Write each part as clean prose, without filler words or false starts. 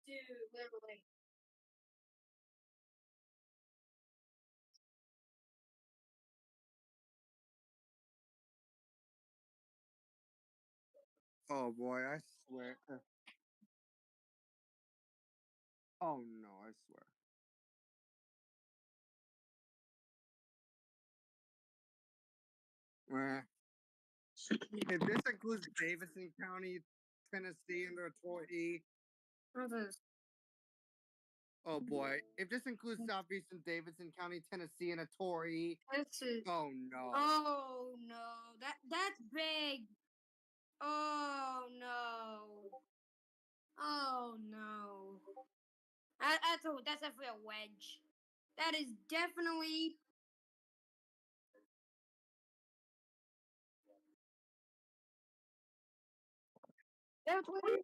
Dude, literally. Oh boy, I swear. Oh no, I swear. Eh. If this includes Davidson County, Tennessee, and the Torrey. Others. Oh boy, if this includes southeastern Davidson County, Tennessee, and a Torrey. This is. Oh no. Oh no, that's big. Oh no. Oh no. That's definitely a wedge. That is definitely. That's what it is.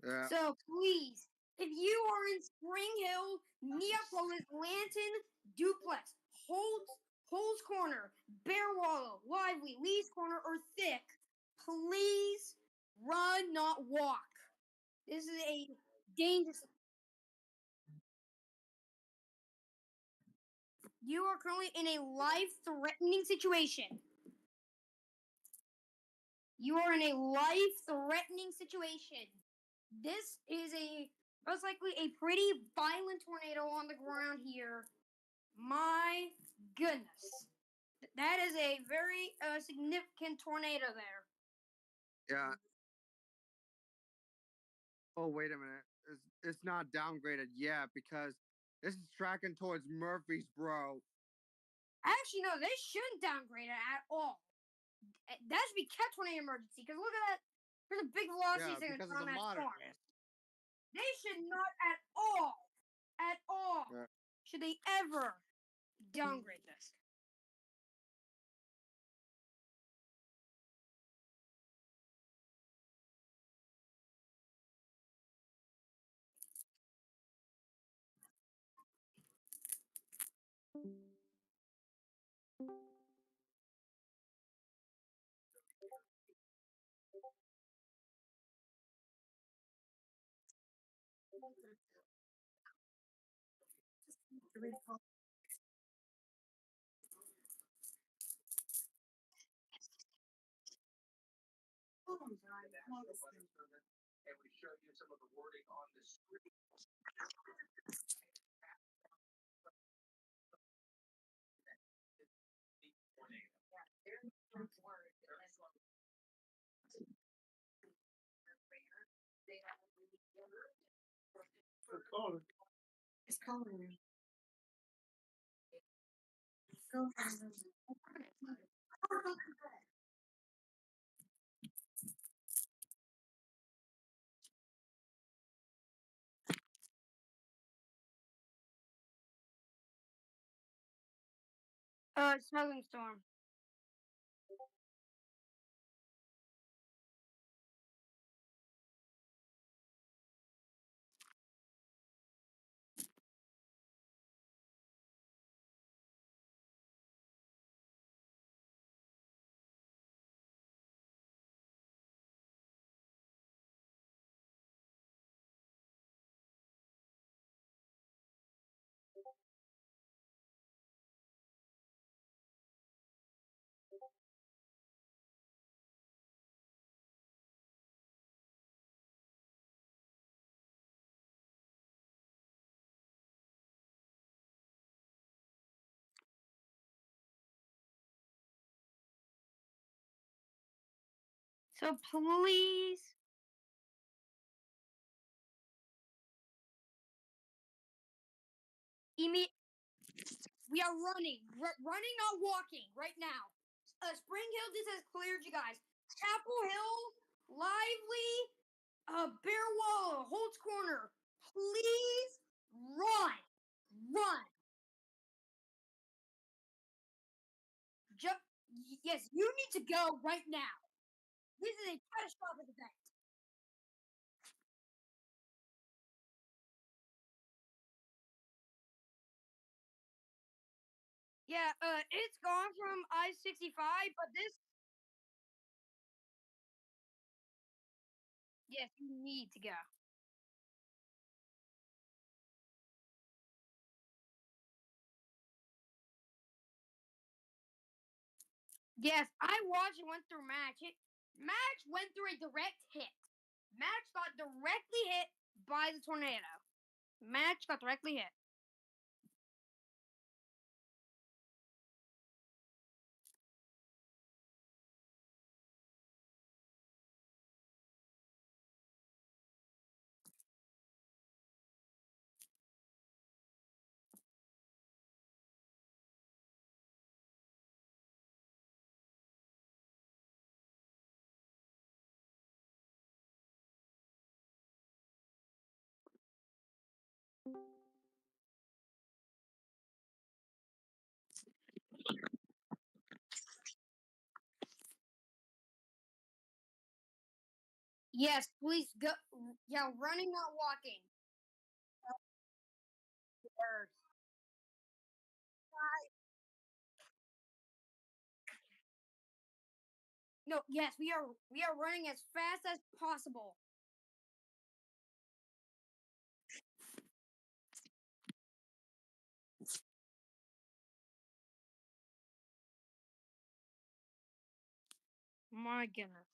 Yeah. So please, if you are in Spring Hill, Neapolis, Lanton, Duplex, Holt's Corner, Bear Wallow, Lively, Lee's Corner, or Thick, please run, not walk. This is a dangerous. You are currently in a life-threatening situation. You are in a life-threatening situation. This is most likely a pretty violent tornado on the ground here. My goodness. That is a very significant tornado there. Yeah. Oh wait a minute. It's not downgraded yet because this is tracking towards Murfreesboro. Actually, no, they shouldn't downgrade it at all. That should be kept tornado emergency because look at that. There's a big velocity Yeah, signature because of on the that storm. moderate. They should not at all, Yeah. should they ever downgrade this. It's calling. Smuggling storm. So please. We are running, not walking right now. Spring Hill just has cleared you guys. Chapel Hill, Lively, Bear Wall, Holt's Corner. Please run. Yes, you need to go right now. This is a catastrophic event. Yeah, it's gone from I-65, but this. Yes, you need to go. Yes, I watched and went through Match went through a direct hit. Match got directly hit by the tornado. Match got directly hit. Yes, please go. Yeah, running, not walking. No, yes, we are running as fast as possible. My goodness.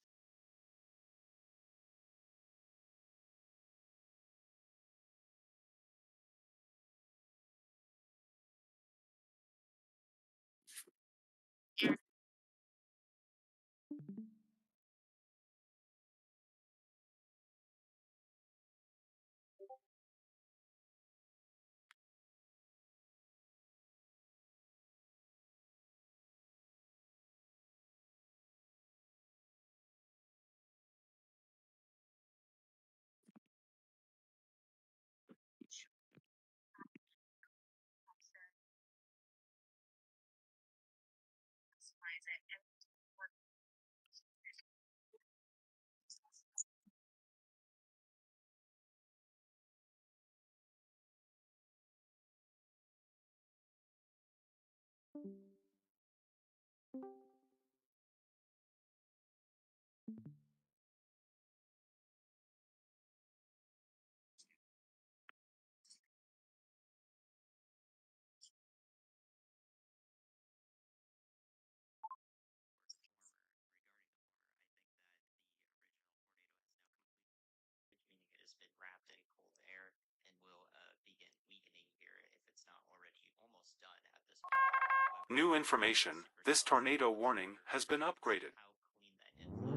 Meaning it has been wrapped in cold air and will begin weakening here if it's not already almost done at this point. However, New information. This tornado warning has been upgraded. how clean that inflow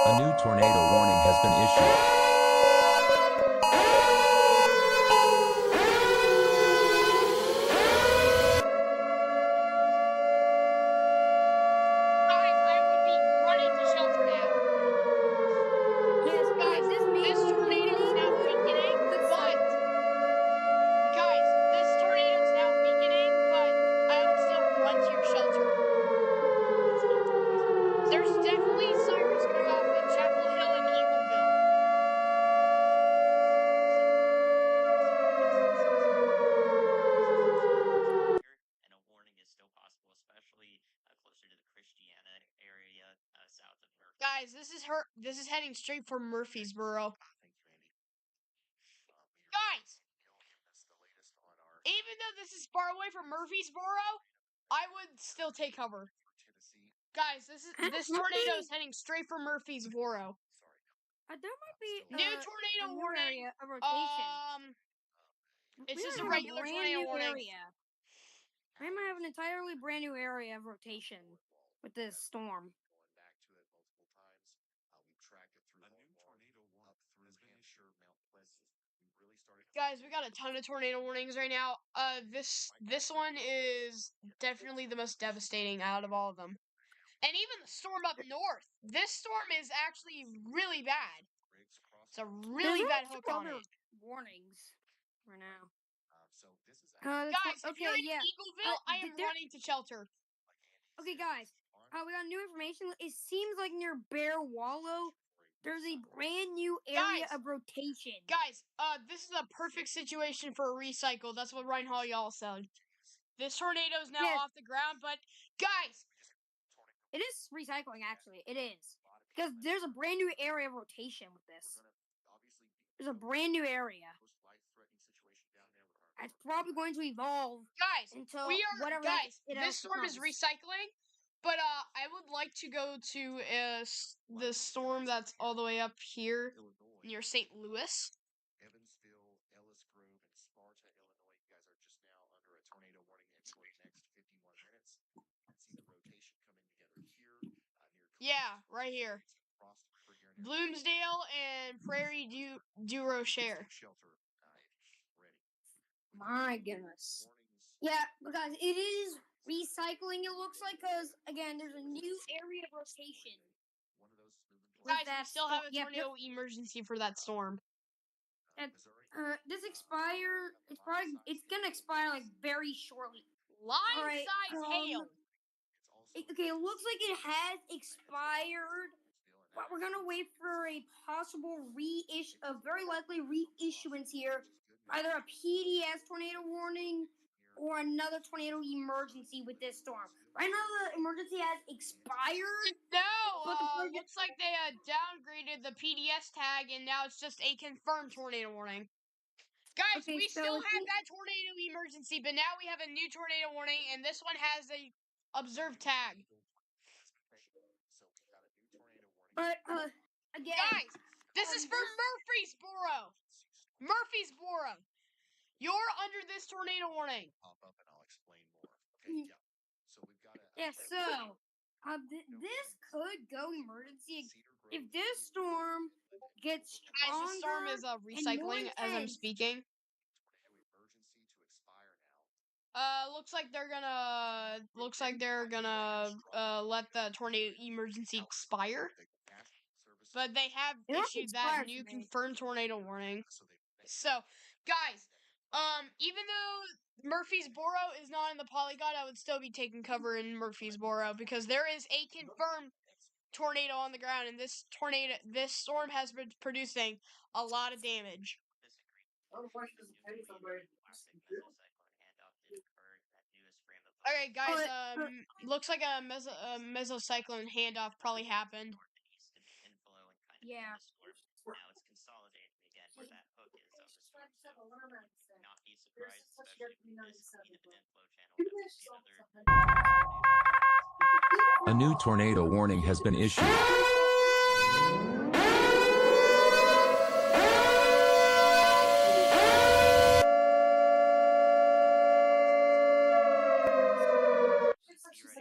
A new tornado warning has been issued. Guys, I would be running to shelter now. Yes, Guys, this may this be tornado is now weakening, but but guys, this tornado is now weakening, but I would still run to your shelter. There's definitely sirens going off in Chapel Hill and Eagleville. and a warning is still possible, especially closer to the Christiana area south of Murphy. Guys, this is heading straight for Murfreesboro. Guys, even though this is far away from Murfreesboro, I would still take cover. Guys, this tornado is heading straight for Murfreesboro. there might be New a tornado new warning. area of rotation. It's We just a might have regular brand tornado new warning. area. We might have an entirely brand new area of rotation with this storm. Guys, we got a ton of tornado warnings right now. This one is definitely the most devastating out of all of them. And even the storm up north. This storm is actually really bad. It's a really bad hook on other it. warnings for now. Guys, if you're okay, in yeah. Eagleville, I am running to shelter. Okay, guys. We got new information. It seems like near Bear Wallow, there's a brand new area Guys! of rotation. Guys, this is a perfect situation for a recycle. That's what Ryan Hall y'all said. This tornado is now Yes. off the ground, but guys, It is recycling, actually. It is. Because there's a brand new area of rotation with this. There's a brand new area. It's probably going to evolve guys, until we are whatever guys. it This storm is becomes. recycling, but I would like to go to the storm that's all the way up here near St. Louis. Evansville, Ellis Grove, and Sparta, Illinois. You guys are just now under a tornado warning and for the next 51 minutes. You can see the rotation coming together here near Yeah, right here. Bloomsdale and Prairie du Rocher. Shelter ready. My goodness. Yeah, because it is recycling, it looks like, because, again, there's a new area of rotation. Guys, we still have a tornado emergency for that storm. This it's gonna expire, like, very shortly. Line-size hail. Okay, it looks like it has expired, but we're gonna wait for a possible very likely reissuance here. Either a PDS tornado warning or another tornado emergency with this storm. Right now, the emergency has expired. No, looks like they downgraded the PDS tag, and now it's just a confirmed tornado warning. Guys, Okay, we so still have that tornado emergency, but now we have a new tornado warning, and this one has a observed tag. But again, guys, this is for Murfreesboro. Murfreesboro, you're under this tornado warning. Pop up and I'll explain more. Okay, yeah. So we've got this could go emergency if this storm gets stronger. Guys, the storm is recycling as I'm speaking. Emergency to expire now. Looks like they're gonna let the tornado emergency expire. But they have issued that new confirmed tornado warning. So, guys, even though Murfreesboro is not in the polygon, I would still be taking cover in Murfreesboro because there is a confirmed tornado on the ground, and this storm has been producing a lot of damage. Okay, guys, looks like a mesocyclone handoff probably happened. Yeah. Now it's consolidating again where that hook is of the storm. So not be surprised, especially with this independent flow channel, that we'll see another. A new tornado warning has been issued.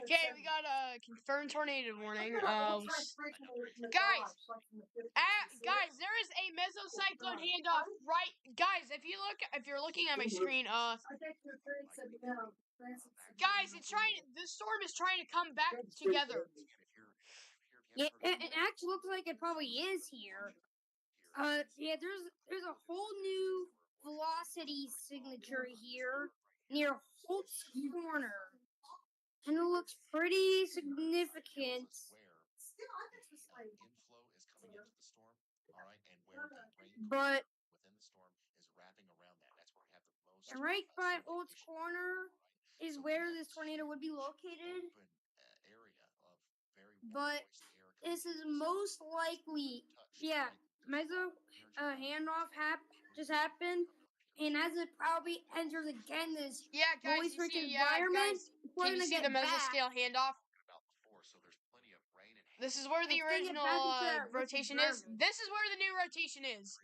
Okay, we got a confirmed tornado warning. Guys, there is a mesocyclone handoff right. Guys, if you're looking at my screen, guys, this storm is trying to come back together. Yeah, it actually looks like it probably is here. Yeah, there's a whole new velocity signature here near Holt's Corner. And it looks pretty significant. But right by Holt's Corner is where this tornado would be located. But this is most likely, meso handoff just happened. And as it probably enters again this voice-rich environment, can you see the mesoscale handoff? This is where the original rotation is. This is where the new rotation is.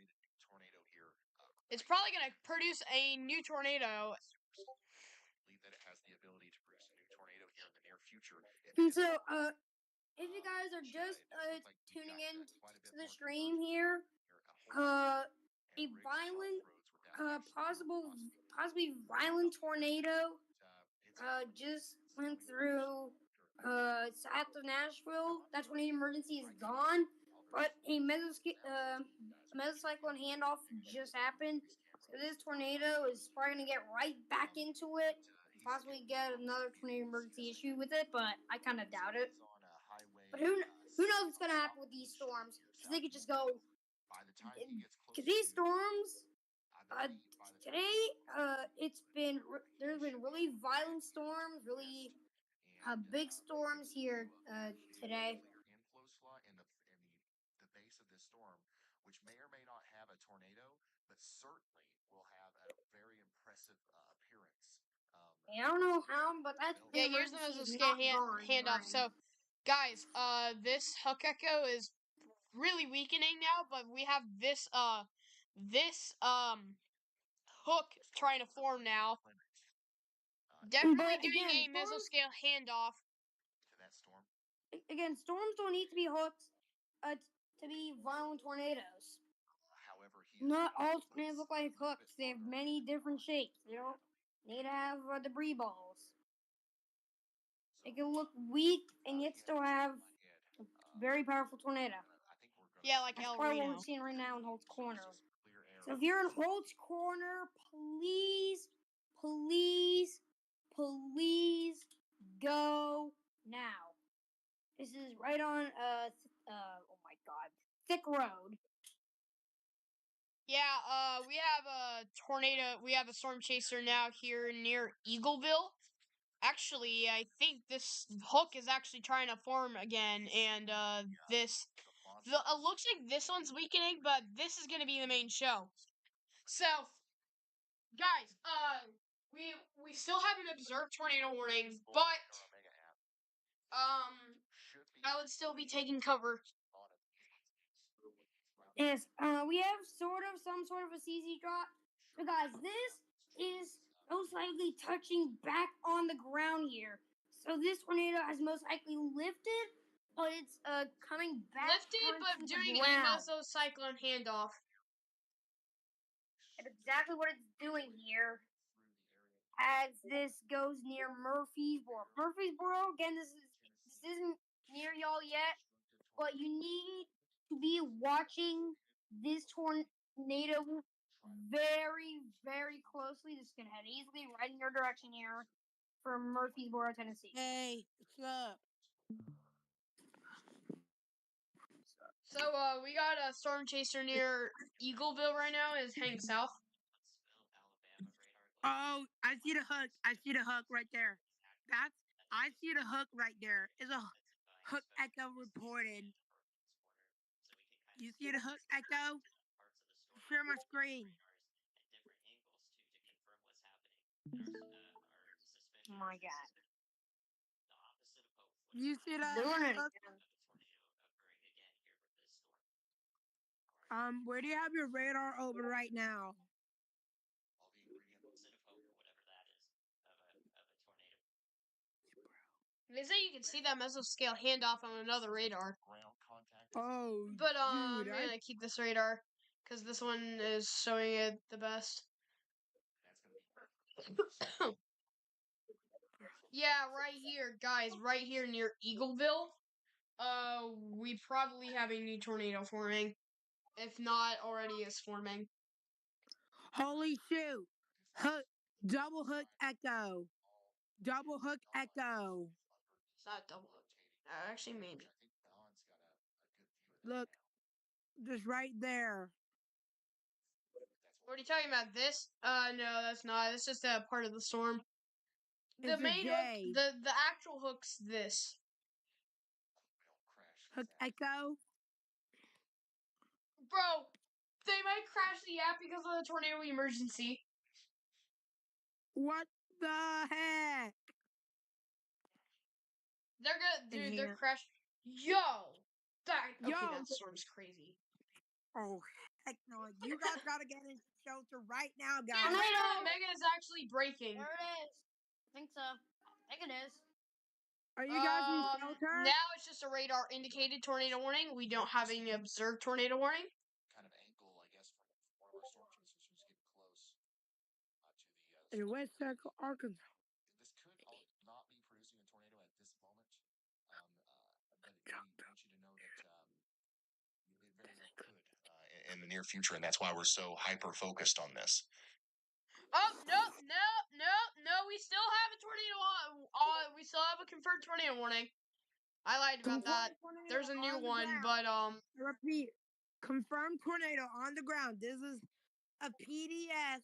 It's probably going to produce a new tornado. And so, if you guys are just tuning in to the stream here, a violent, possibly violent tornado just went through south of Nashville. That tornado emergency is gone, but a mesocyclone handoff just happened. So this tornado is probably going to get right back into it, possibly get another tornado emergency issue with it, but I kind of doubt it. But Who knows what's gonna happen with these storms? Because they could just go. By the time he gets close Because these storms, I believe by the today, there's been really violent storms, really big storms here today. Inflow in the base of this storm, which may or may not have a tornado, but certainly will have a very impressive appearance. I don't know how, but that Yeah, here's the emergency is Mesoscale not gone. handoff. So, guys, this hook echo is really weakening now, but we have this hook trying to form now. Definitely But doing again, a mesoscale handoff. To that storm. Again, storms don't need to be hooked to be violent tornadoes. However, Not all tornadoes look like hooks. They have many different shapes. They don't need to have debris balls. It can look weak and yet still have a very powerful tornado. Yeah, like That's El probably what we're Reno. seeing right now in Holt's Corner. So if you're in Holt's Corner, please, please, please go now. This is right on oh my god, Thick Road. Yeah, we have a tornado. We have a storm chaser now here near Eagleville. Actually, I think this hook is actually trying to form again, and it looks like this one's weakening, but this is gonna be the main show. So, guys, we still haven't observed tornado warnings, but I would still be taking cover. Yes, we have some sort of a CZ drop. So guys, this is most likely touching back on the ground here. So this tornado has most likely lifted, but it's coming back Lifted, but onto doing the a ground. mesocyclone handoff. And exactly what it's doing here as this goes near Murfreesboro. Murfreesboro, again, this isn't near y'all yet, but you need to be watching this tornado very, very closely. This can head easily right in your direction here from Murfreesboro, Tennessee. Hey, what's up? So, we got a storm chaser near Eagleville right now. Is heading south. Oh, I see the hook. I see the hook right there. I see the hook right there. It's a hook echo reported. You see the hook echo? Share my screen. Oh my god. You see the Doing it hook? again. Where do you have your radar open right now? They say you can see that mesoscale handoff on another radar. Oh, But I'm dude, gonna keep this radar because this one is showing it the best. Yeah, right here, guys, right here near Eagleville. We probably have a new tornado forming, if not already is forming. Holy shoot! Hook, double hook echo, double hook echo. It's not double hook. Actually, maybe. Look, just right there. What are you talking about? This? No, that's not. It's just a part of the storm. The It's a main J. hook, the actual hook's this. Hook echo. Bro, they might crash the app because of the tornado emergency. What the heck? They're gonna, dude. They're Yeah. crashing. Yo, okay, Yo. that storm's crazy. Oh heck no! You guys gotta get into shelter right now, Dude, guys. radar Omega is actually breaking. There it is. I think so. I think it is. Are you guys in shelter? Now it's just a radar indicated tornado warning. We don't have any observed tornado warning. Kind of angle, I guess, from one of our storm chasers who's getting close to the. In West Central Arkansas. This could not be producing a tornado at this moment, but we want you to know that it very well could in the near future, and that's why we're so hyper focused on this. Oh no! We still have a tornado on. We still have a confirmed tornado warning. I lied about that. Confirmed tornado There's a new on the one, ground. but I repeat, confirmed tornado on the ground. This is a PDS.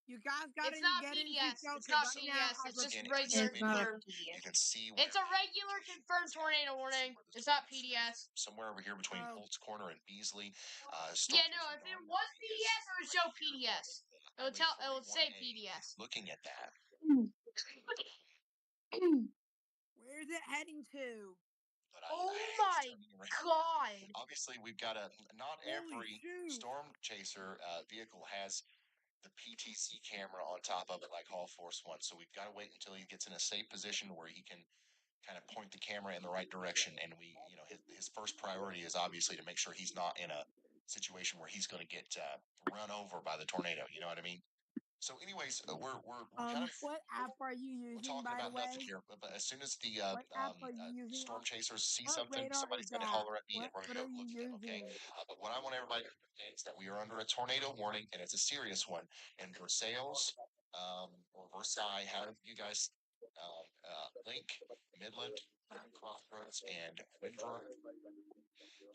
You guys gotta it's not get into PDS. shelter It's not right now. PDS. It's just And regular it's not confirmed. You can see It's a regular confirmed tornado warning. It's not PDS. somewhere over here between Oh. Colts Corner and Beasley. Yeah, no. If it was PDS, it would show PDS. It would tell. It would say PDS. Looking at that, Where is it heading to? but Oh my god! obviously we've got not Holy every shoot. storm chaser vehicle has the PTC camera on top of it like Hall Force One. So we've got to wait until he gets in a safe position where he can kind of point the camera in the right direction. And his first priority is obviously to make sure he's not in a situation where he's going to get run over by the tornado. You know what I mean? So, anyways, we're kind of What app are you we're using, talking by the about nothing way? here. But as soon as the What app are you using? storm chasers see What something, radar somebody's is going to that? holler at me, and we're What going are to go you look at it. Okay. using? But what I want everybody to understand is that we are under a tornado warning, and it's a serious one. And Versailles, or Versailles, however you guys Link, Midland, Crossroads, and Windsor,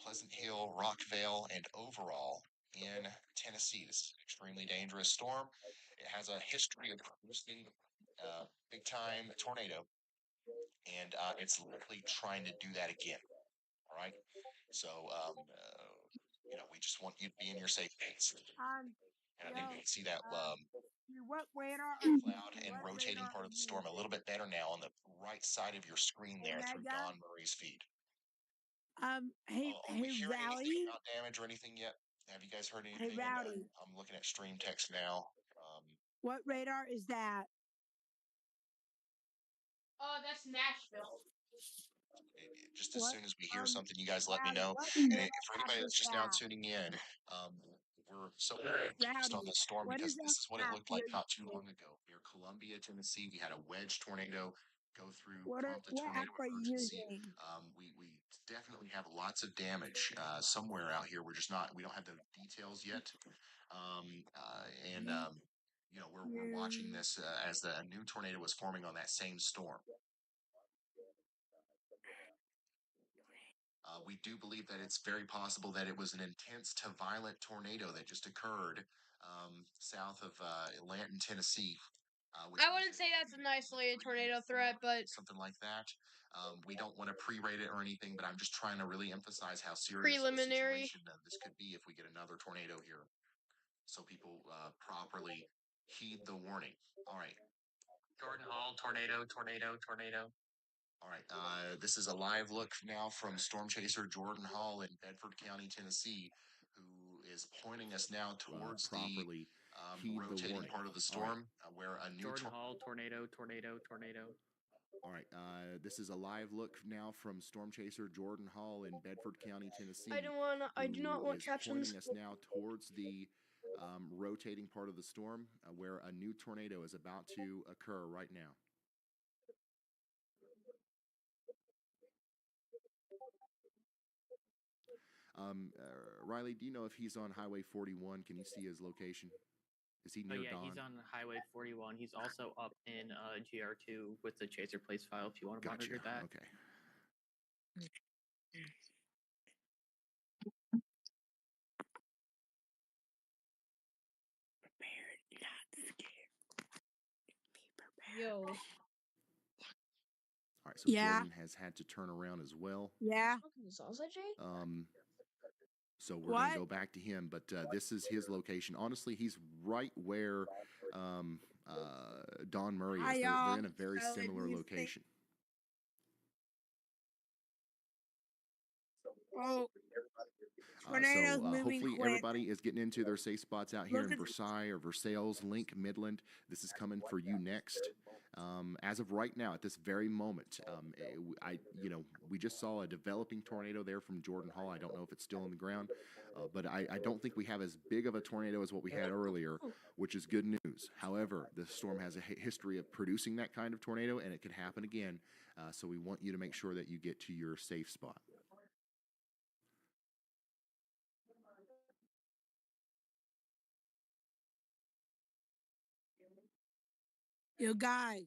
Pleasant Hill, Rockvale, and Overall in Tennessee. This is an extremely dangerous storm. It has a history of producing big time tornado, and it's likely trying to do that again. All right. So, we just want you to be in your safe space. And I think we can see that What radar are you cloud using? and What rotating radar part are of the you storm a little using? bit better now on the right side of your screen there through Omega? Don Murray's feed. Hey, Are we hearing anything Valley? about damage or anything yet? Have you guys heard Hey, anything? Rowdy. I'm looking at stream text now. What radar is that? That's Nashville. Just as What, soon as we hear something, you guys let me Rowdy, know. what And radar for app anybody is that's just now that? tuning in, we're so focused on Rowdy, this storm what because is this is what it that app looked like you're not too using? long ago. Near Columbia, Tennessee, we had a wedge tornado go through, What prompt a app tornado are you emergency. using? We definitely have lots of damage somewhere out here. We don't have the details yet. We're watching this as a new tornado was forming on that same storm. We do believe that it's very possible that it was an intense to violent tornado that just occurred south of Lanton, Tennessee. I wouldn't say that's an isolated tornado threat, but something like that. We don't want to pre-rate it or anything, but I'm just trying to really emphasize how serious preliminary. the situation this could be if we get another tornado here, so people properly heed the warning. All right. Jordan Hall, tornado. All right. This is a live look now from Storm Chaser Jordan Hall in Bedford County, Tennessee, who is pointing us now towards properly the rotating part of the storm, where a new Jordan Hall, tornado. All right. This is a live look now from Storm Chaser Jordan Hall in Bedford County, Tennessee. I do not want captions. Pointing us now towards the rotating part of the storm, where a new tornado is about to occur right now. Riley, do you know if he's on Highway 41? Can you see his location? Is he near Dawn? He's on Highway 41. He's also up in GR2 with the Chaser Place file if you want to monitor that. Okay. Yo. All right, so Jordan has had to turn around as well. Yeah. So we're going to go back to him, but this is his location. Honestly, he's right where Don Murray is. They're in a very similar location. Oh, tornadoes moving hopefully quick. everybody is getting into their safe spots out here in Versailles or Versailles, Link, Midland. This is coming for you next. As of right now, at this very moment, we just saw a developing tornado there from Jordan Hall. I don't know if it's still on the ground, but I don't think we have as big of a tornado as what we had earlier, which is good news. However, the storm has a history of producing that kind of tornado, and it could happen again. So we want you to make sure that you get to your safe spot. Yo, guys.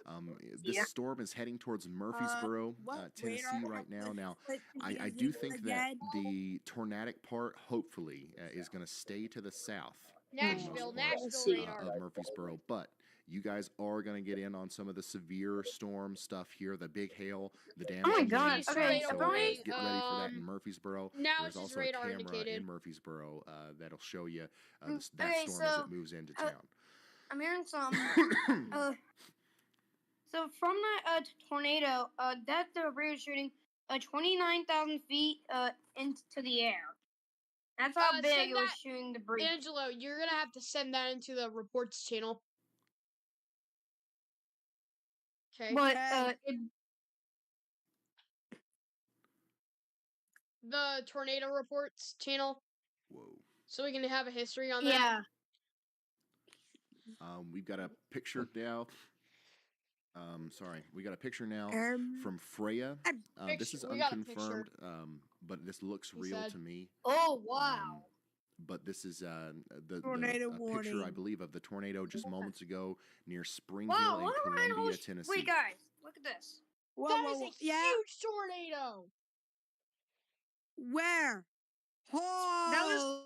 This Yeah. storm is heading towards Murfreesboro, What Tennessee radar right now. Now, was I using do think that again? the tornadic part, hopefully, is going to stay to the south for the Nashville, most part Nashville see. radar. of Murfreesboro. But you guys are going to get in on some of the severe storm stuff here, the big hail, the damage my in God, Williamstown. okay, Tornado So warning. get ready for that in Murfreesboro. Now There's it's just also a radar camera indicated. in Murfreesboro that'll show you Mm, that okay, storm as so, it moves into uh, town. I'm hearing some. So from that tornado, that the radar shooting 29,000 feet into the air. That's how big Send it was that- shooting debris. Angelo, you're gonna have to send that into the reports channel. Okay. But The tornado reports channel, Whoa. so we can have a history on that. yeah. We've got a picture now. Sorry, we got a picture now from Freya. This is We got a picture. unconfirmed, but this looks He real said. to me. Oh wow. But this is the Tornado a picture, warning. I believe, of the tornado just moments ago near Springville Wow. in What am I Columbia, Tennessee. Wait, guys, look at this. Whoa, That whoa, is whoa. a Yeah. huge tornado. Where? That was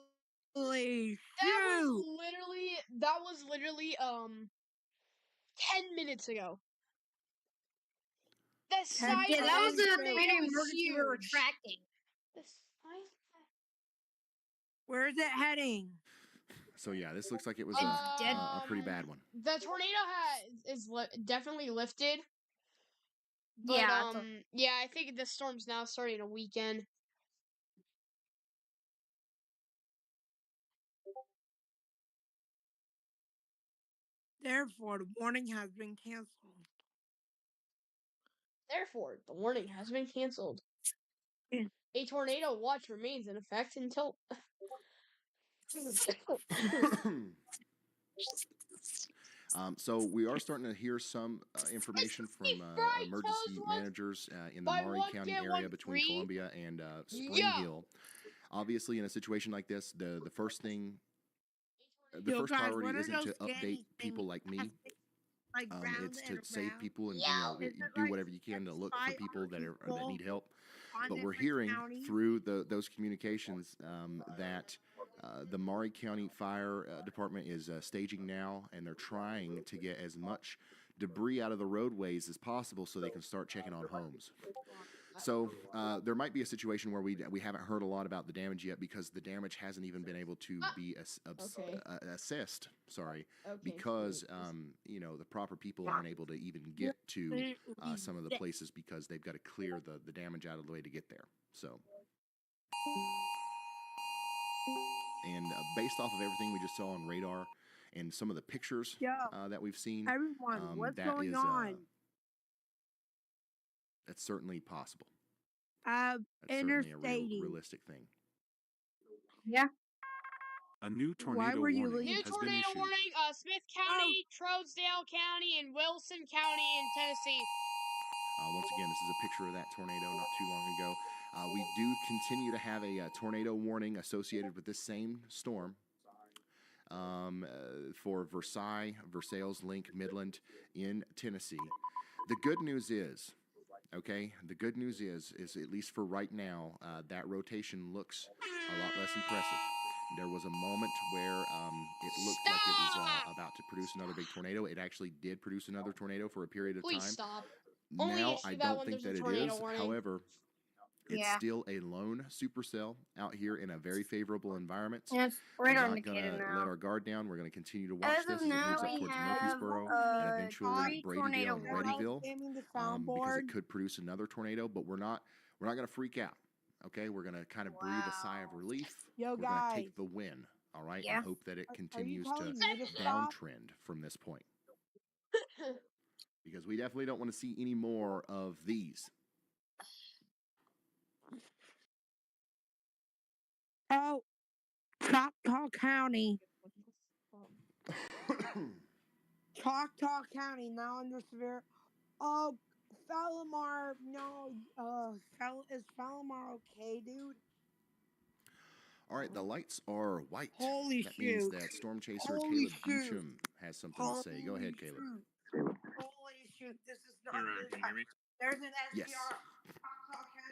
Holy That shoot! was literally 10 minutes ago. The size yeah. of That was the the tornado radio is emergency we were huge. tracking. The size. Where is it heading? So yeah, this looks like it was dead. a pretty bad one. The tornado is definitely lifted. But Yeah. yeah, I think the storm's now starting to weaken. Therefore, the warning has been canceled. Therefore, the warning has been canceled. Yeah. A tornado watch remains in effect until. So we are starting to hear some information from emergency managers in the Buy Maury one, County get area one between free. Columbia and Spring Yeah. Hill. Obviously, in a situation like this, the first thing, the Yo, first guys, priority what are isn't those to scanny update people things? like me. Like round It's to and save round? people and Is it do like whatever you can to look for spy people that people need help. on But we're different hearing counties? through those communications that the Maury County Fire Department is staging now, and they're trying to get as much debris out of the roadways as possible so they can start checking on homes. So there might be a situation where we haven't heard a lot about the damage yet because the damage hasn't even been able to be assessed. Sorry, because the proper people aren't able to even get to some of the places because they've got to clear the damage out of the way to get there. So, and based off of everything we just saw on radar and some of the pictures that we've seen, Everyone, what's that going is on? that's certainly possible. That's certainly a realistic thing. Yeah. A new Why tornado were you warning New has been tornado issued. warning, Smith County, Troesdale County, and Wilson County in Tennessee. Once again, this is a picture of that tornado not too long ago. We do continue to have a tornado warning associated with this same storm for Versailles, Link, Midland in Tennessee. The good news is, at least for right now, that rotation looks a lot less impressive. There was a moment where it looked like it was about to produce another big tornado. It actually did produce another tornado for a period of Please time. stop. Now, I don't think that it is. Warning. However, it's still a lone supercell out here in a very favorable environment. Yeah, it's We're radar not going indicated to now. let our guard down. We're going to continue to watch As this of as it now, moves up we towards have Murfreesboro and eventually three Bradyville tornado and warnings. Readyville, Scamming the because soundboard. it could produce another tornado. But we're not going to freak out. Okay, we're going to kind of breathe a sigh of relief. Yo, We're going to guys. take the win. All right, Yeah. and hope that it continues to telling me to stop? downtrend from this point. Because we definitely don't want to see any more of these. Oh, Choctaw County. Choctaw County now under severe. Oh, Falamar, no. Is Falamar okay, dude? All right, the lights are white. Holy That means shoot. that Storm Chaser Holy Caleb shoot. Beecham has something to say. Go ahead, Caleb. Holy shoot. This is not. Alright, can you hear me? There's an SVR. Yes.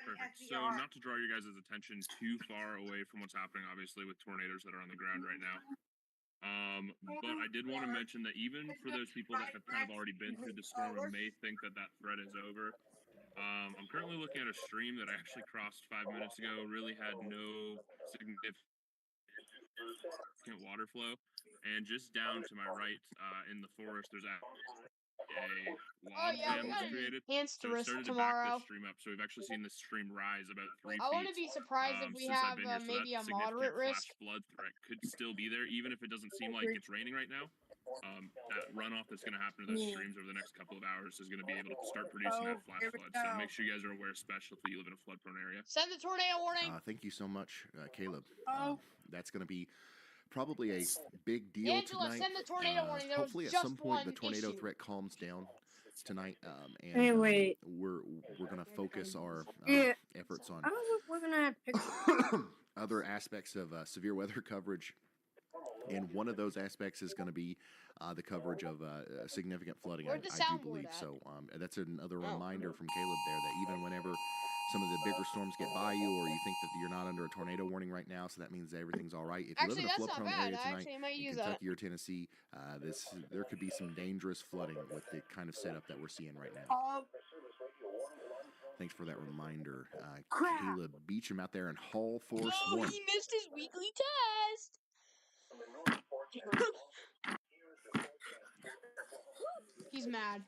Perfect. So, not to draw you guys' attention too far away from what's happening, obviously, with tornadoes that are on the ground right now. But I did want to mention that even for those people that have kind of already been through the storm and may think that that threat is over, I'm currently looking at a stream that I actually crossed 5 minutes ago. Really had no significant water flow, and just down to my right, in the forest, there's a log jam that's created. Hands to So it risk started to back tomorrow. this stream up. So we've actually seen this stream rise about 3 I feet. wouldn't be surprised if we since have I've been here, so maybe that a moderate significant risk. flash flood threat could still be there, even if it doesn't seem like it's raining right now. That runoff that's going to happen to those streams over the next couple of hours is going to be able to start producing that flash flood. So make sure you guys are aware, especially if you live in a flood-prone area. Send the tornado warning. Thank you so much, Caleb. That's going to be probably a big deal Angela, tonight. send the tornado warning. There Hopefully, was at some just point, the one tornado issue. threat calms down tonight, and Hey, wait. we're going to focus our efforts on We're gonna have other aspects of severe weather coverage. And one of those aspects is going to be the coverage of significant flooding. I do believe so. That's another reminder from Caleb there that even whenever some of the bigger storms get by you, or you think that you're not under a tornado warning right now, so that means everything's all right. If you live in a flood-prone area tonight in Kentucky or Tennessee, there could be some dangerous flooding with the kind of setup that we're seeing right now. Thanks for that reminder, Caleb Beecham out there in Hall Force 1. He missed his weekly test. He's mad.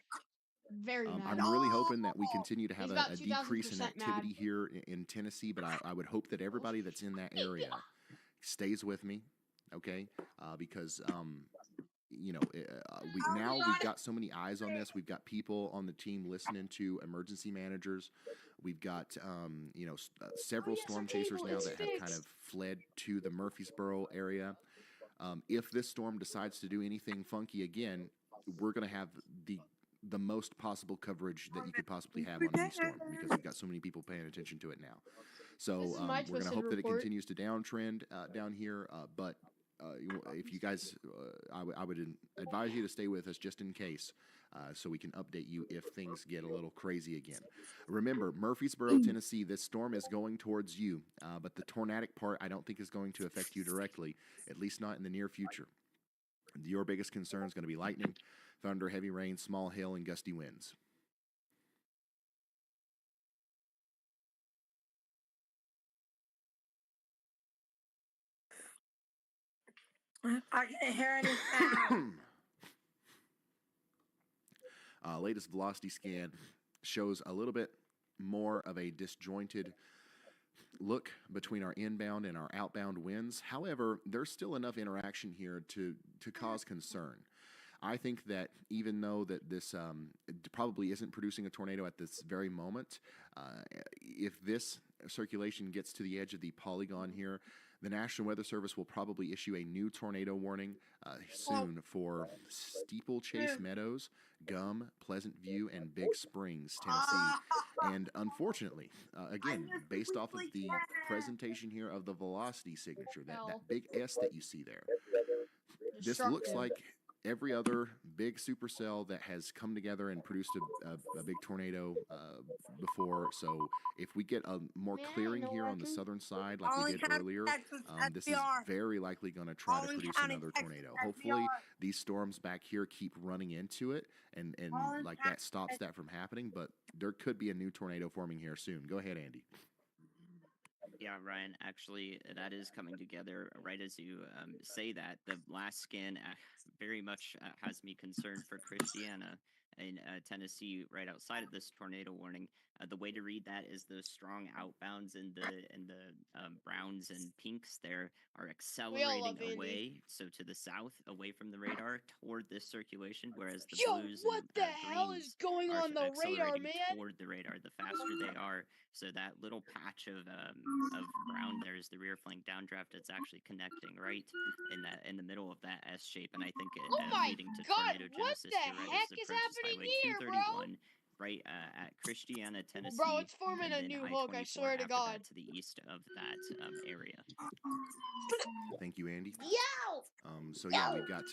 Very mad. I'm really hoping that we continue to have He's about a decrease in 2000% activity mad. here in Tennessee, but I would hope that everybody that's in that area stays with me, okay? Because we've got so many eyes on this. We've got people on the team listening to emergency managers. We've got several storm chasers now that have kind of fled to the Murfreesboro area. If this storm decides to do anything funky again, we're going to have the most possible coverage that you could possibly have on any storm, because we've got so many people paying attention to it now. So we're going to hope that it continues to downtrend down here. But if you guys, I would advise you to stay with us just in case, so we can update you if things get a little crazy again. Remember, Murfreesboro, Tennessee, this storm is going towards you, but the tornadic part I don't think is going to affect you directly, at least not in the near future. Your biggest concern is going to be lightning, thunder, heavy rain, small hail, and gusty winds. I can't hear any sound. Latest velocity scan shows a little bit more of a disjointed look between our inbound and our outbound winds. However, there's still enough interaction here to cause concern. I think that even though that this probably isn't producing a tornado at this very moment, if this circulation gets to the edge of the polygon here, the National Weather Service will probably issue a new tornado warning soon for Steeplechase Meadows, Gum, Pleasant View, and Big Springs, Tennessee. And unfortunately, again, based off of the presentation here of the velocity signature, that big S that you see there, this looks like every other big supercell that has come together and produced a big tornado before. So if we get a more clearing here on the southern side like we did earlier, this is very likely going to try to produce another tornado. Hopefully these storms back here keep running into it and like that stops that from happening, but there could be a new tornado forming here soon. Go ahead, Andy. Yeah, Ryan, actually, that is coming together right as you say that. The last scan very much has me concerned for Christiana in Tennessee, right outside of this tornado warning. The way to read that is those strong outbounds and the browns and pinks there are accelerating away, so to the south, away from the radar, toward this circulation, whereas the blues what and the hell is going on the radar, man? toward the radar, the faster they are. So that little patch of brown there is the rear flank downdraft. It's actually connecting right in the middle of that S shape, and I think it leading to tornado genesis here right as it approaches Highway 231, right at Christiana, Tennessee. Bro, it's forming a new hook. I swear to God. To the east of that area. Thank you, Andy. Yo. So yeah, we've got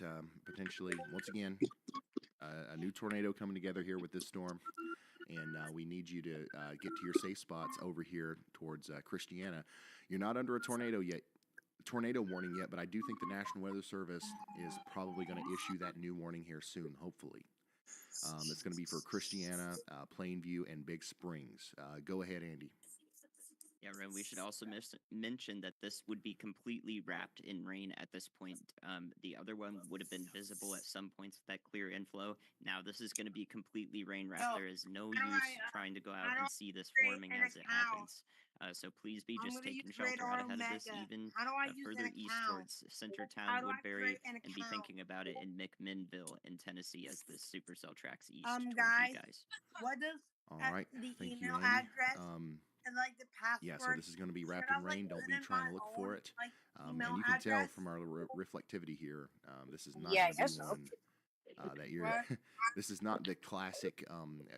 potentially once again a new tornado coming together here with this storm, and we need you to get to your safe spots over here towards Christiana. You're not under a tornado warning yet, but I do think the National Weather Service is probably going to issue that new warning here soon, hopefully. It's going to be for Christiana, Plainview, and Big Springs. Go ahead, Andy. Yeah, Ren, we should also mention that this would be completely wrapped in rain at this point. The other one would have been visible at some points with that clear inflow. Now this is going to be completely rain wrapped. There is no use trying to go out and see this forming as it happens. So please be just taking shelter out ahead of this, even further east towards Centertown, Woodbury, and be thinking about it in McMinnville in Tennessee as the supercell tracks east towards you guys. What does All right, the thank you, email Andy. address and like the password? Yeah, so this is going to be wrapped in rain. Don't be trying to look for it. And you can tell from our reflectivity here, this is not going to be one that you're. This is not the classic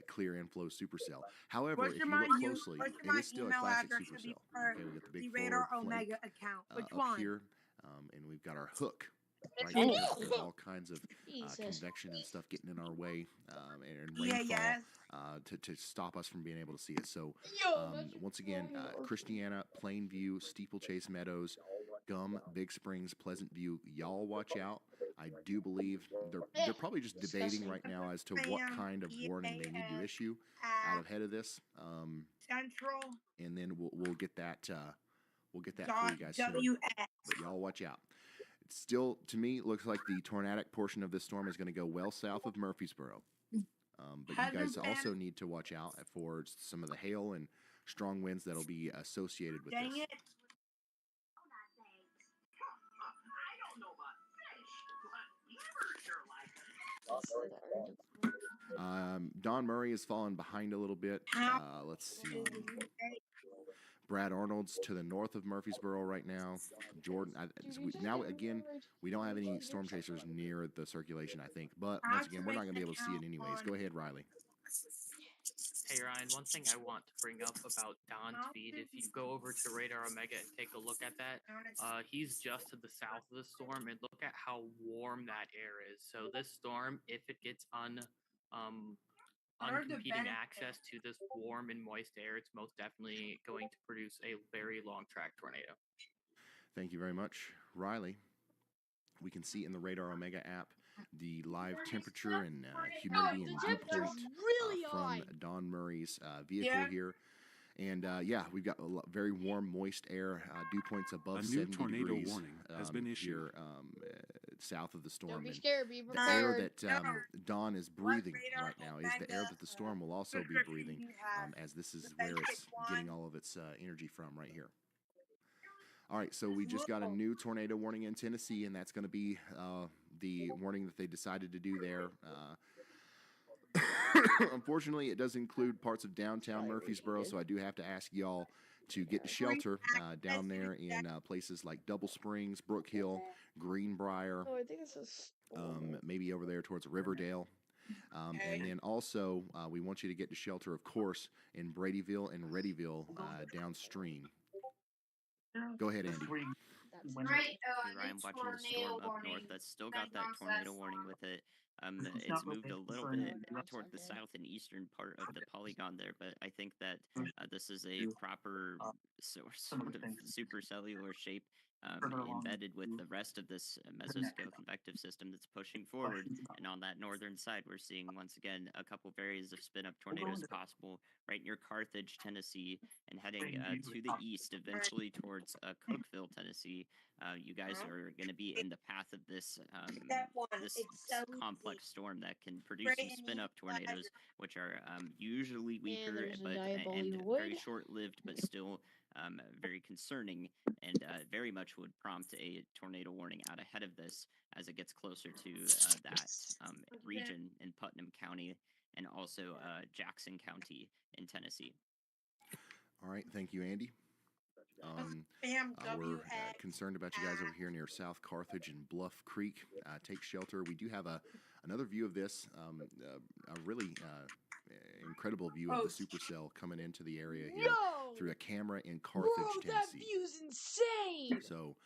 clear inflow supercell. However, if you look closely, it is still a classic supercell. Okay, we got the big Radar forward flake Omega account. Which up one? here, and we've got our hook right here. There's all kinds of convection and stuff getting in our way and rainfall to stop us from being able to see it. So once again, Christiana, Plainview, Steeplechase Meadows, Gum, Big Springs, Pleasant View, y'all watch out. I do believe they're probably just debating right now as to what kind of warning they need to issue out ahead of this. Central. And then we'll get that for you guys soon. But y'all watch out. It still, to me, looks like the tornadic portion of this storm is going to go well south of Murfreesboro. But you guys also need to watch out for some of the hail and strong winds that'll be associated with this. It. Don Murray has fallen behind a little bit. Let's see. Brad Arnold's to the north of Murfreesboro right now. Jordan, we don't have any storm chasers near the circulation, I think. But once again, we're not going to be able to see it anyways. Go ahead, Riley. Hey Ryan, one thing I want to bring up about Don's feed, if you go over to Radar Omega and take a look at that, he's just to the south of the storm, and look at how warm that air is. So this storm, if it gets uncompeting access to this warm and moist air, it's most definitely going to produce a very long track tornado. Thank you very much, Riley. We can see in the Radar Omega app the live temperature and humidity and dew point from Don Murray's vehicle here. And we've got very warm, moist air, dew points above 70 tornado degrees warning has been issued here south of the storm. Don't be And scared, be the prepared. air that Don is breathing right now is the air that the storm will also be breathing, as this is where it's getting all of its energy from right here. All right, so we just got a new tornado warning in Tennessee, and that's going to be the warning that they decided to do there. Unfortunately, it does include parts of downtown Murfreesboro, so I do have to ask y'all to get to shelter down there in places like Double Springs, Brook Hill, Greenbrier, Oh, I think this is. maybe over there towards Riverdale. And then also, we want you to get to shelter, of course, in Bradyville and Readyville downstream. Go ahead, Andy. Right, I'm watching the storm up north that's still got that tornado warning with it. It's moved a little bit toward the south and eastern part of the polygon there, but I think that this is a proper sort of supercellular shape embedded with the rest of this mesoscale convective system that's pushing forward. And on that northern side, we're seeing once again a couple areas of spin-up tornadoes possible right near Carthage, Tennessee, and heading to the east, eventually towards Cookeville, Tennessee. You guys are going to be in the path of this complex storm that can produce some spin-up tornadoes, which are usually weaker and very short-lived, but still very concerning, and very much would prompt a tornado warning out ahead of this as it gets closer to that region in Putnam County and also Jackson County in Tennessee. All right, thank you, Andy. We're concerned about you guys over here near South Carthage and Bluff Creek. Take shelter. We do have another view of this, a really incredible view of the supercell coming into the area here through a camera in Carthage, Tennessee. That view's insane! So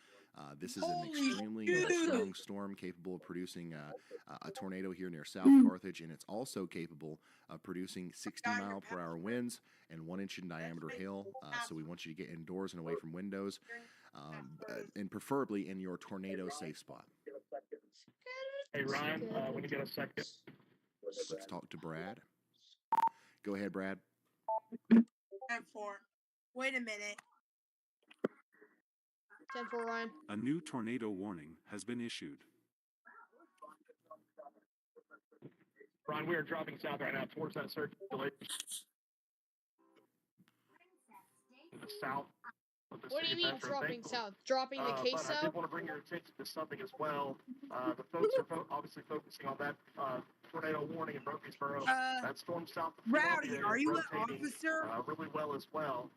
This is an Holy extremely shit. strong storm capable of producing a tornado here near South Carthage, and it's also capable of producing 60-mile-per-hour winds and 1-inch in diameter hail. So we want you to get indoors and away from windows, and preferably in your tornado-safe spot. Hey Ryan, when you get a second. Let's talk to Brad. Go ahead, Brad. 10-4. Wait a minute. 10-4, Ryan. A new tornado warning has been issued. Ryan, we are dropping south right now towards that circulation. In the south. What do you mean dropping south? Dropping the queso? But I did want to bring your attention to something as well. The folks are obviously focusing on that tornado warning in Murfreesboro. That storm south of Rowdy, Philadelphia are is you an rotating officer? really well as well.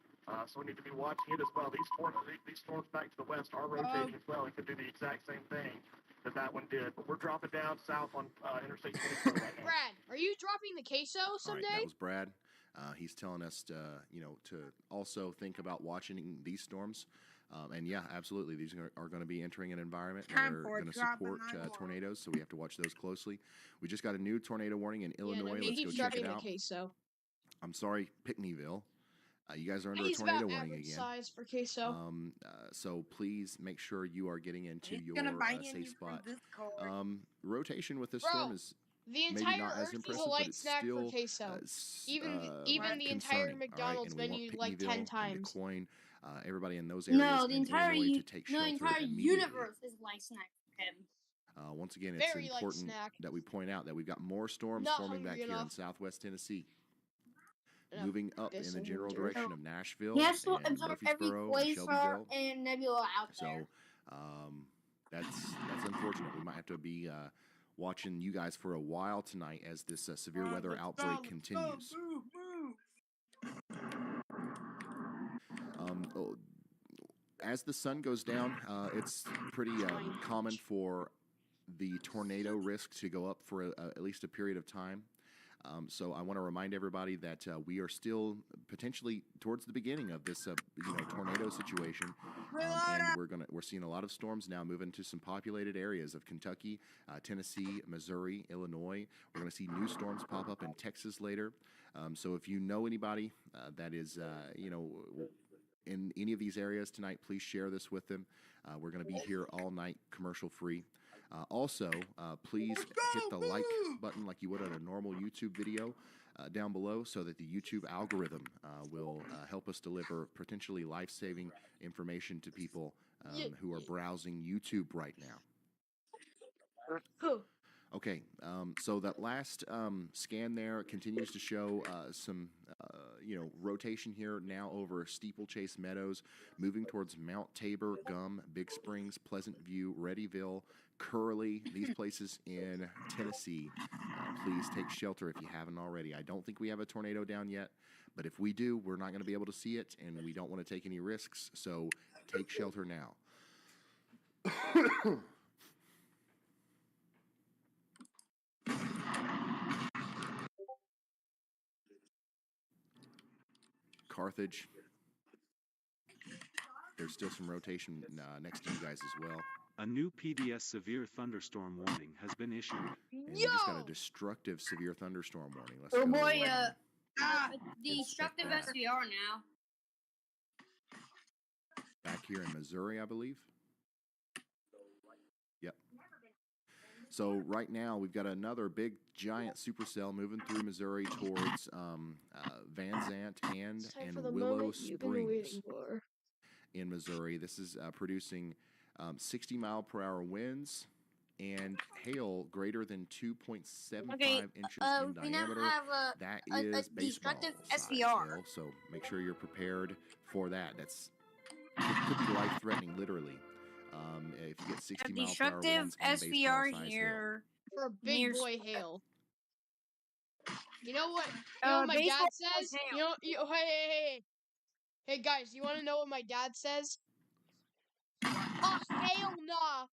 So we need to be watching it as well. These storms back to the west are rotating as well. It could do the exact same thing that one did. But we're dropping down south on Interstate 24 right now. Brad, are you dropping the queso someday? All right, that was Brad. He's telling us to, to also think about watching these storms. And yeah, absolutely, these are going to be entering an environment that are going to support tornadoes, so we have to watch those closely. We just got a new tornado warning in Illinois. Let's go check it out. Queso. I'm sorry, Pickneyville. You guys are under He's a tornado about warning average again. size for queso. So please make sure you are getting into your safe spot. Rotation with this storm is the entire Earth is a light snack for queso. Even the entire McDonald's menu like 10 times. Coin, everybody in those areas. No, the entire universe is light snack for him. Once again, it's Very important that we point out that we've got more storms forming back here in Southwest Tennessee. Moving up in the general direction of Nashville, and Murfreesboro, and Shelbyville, and Nebula out So there. that's unfortunate. We might have to be watching you guys for a while tonight as this severe weather outbreak continues. As the sun goes down, it's pretty common for the tornado risk to go up for at least a period of time. So I want to remind everybody that we are still potentially towards the beginning of this, tornado situation, and we're seeing a lot of storms now move into some populated areas of Kentucky, Tennessee, Missouri, Illinois. We're going to see new storms pop up in Texas later. So if you know anybody that is, in any of these areas tonight, please share this with them. We're going to be here all night, commercial free. Also, please hit the like button like you would on a normal YouTube video down below so that the YouTube algorithm will help us deliver potentially life-saving information to people who are browsing YouTube right now. Okay, so that last scan there continues to show some, rotation here now over Steeplechase Meadows, moving towards Mount Tabor, Gum, Big Springs, Pleasant View, Readyville, Curley, these places in Tennessee. Please take shelter if you haven't already. I don't think we have a tornado down yet, but if we do, we're not going to be able to see it, and we don't want to take any risks, so take shelter now. Carthage. There's still some rotation next to you guys as well. A new PDS severe thunderstorm warning has been issued. And we just got a destructive severe thunderstorm warning. Let's Oh go. boy, destructive SVR now. Back here in Missouri, I believe. Yep. So right now we've got another big giant supercell moving through Missouri towards Van Zant and Willow Springs in Missouri. This is producing 60-mile-per-hour winds and hail greater than 2.75 inches in diameter. That is destructive baseball SVR. hail, so make sure you're prepared for that. That's could be life-threatening, literally. If you get 60 miles per hour winds and SVR baseball here for big boy hail. You know what? You know what my dad says? Hey guys, you want to know what my dad says? Oh, hell nah.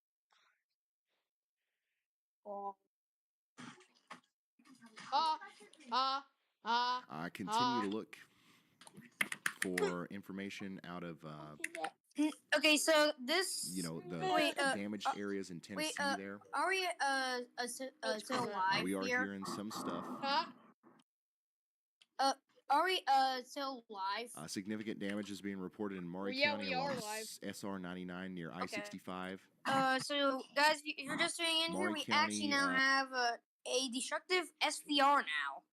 I continue to look for information out of Okay, so this. You know, the Wait, damaged areas in Tennessee there. Are we still live We are here? hearing some stuff. Huh? Are we still live? Significant damage is being reported in Maury Yeah, County we along are live. SR 99 near I-65. So guys, if you're just tuning in here, Maury we County, actually now have a destructive SVR now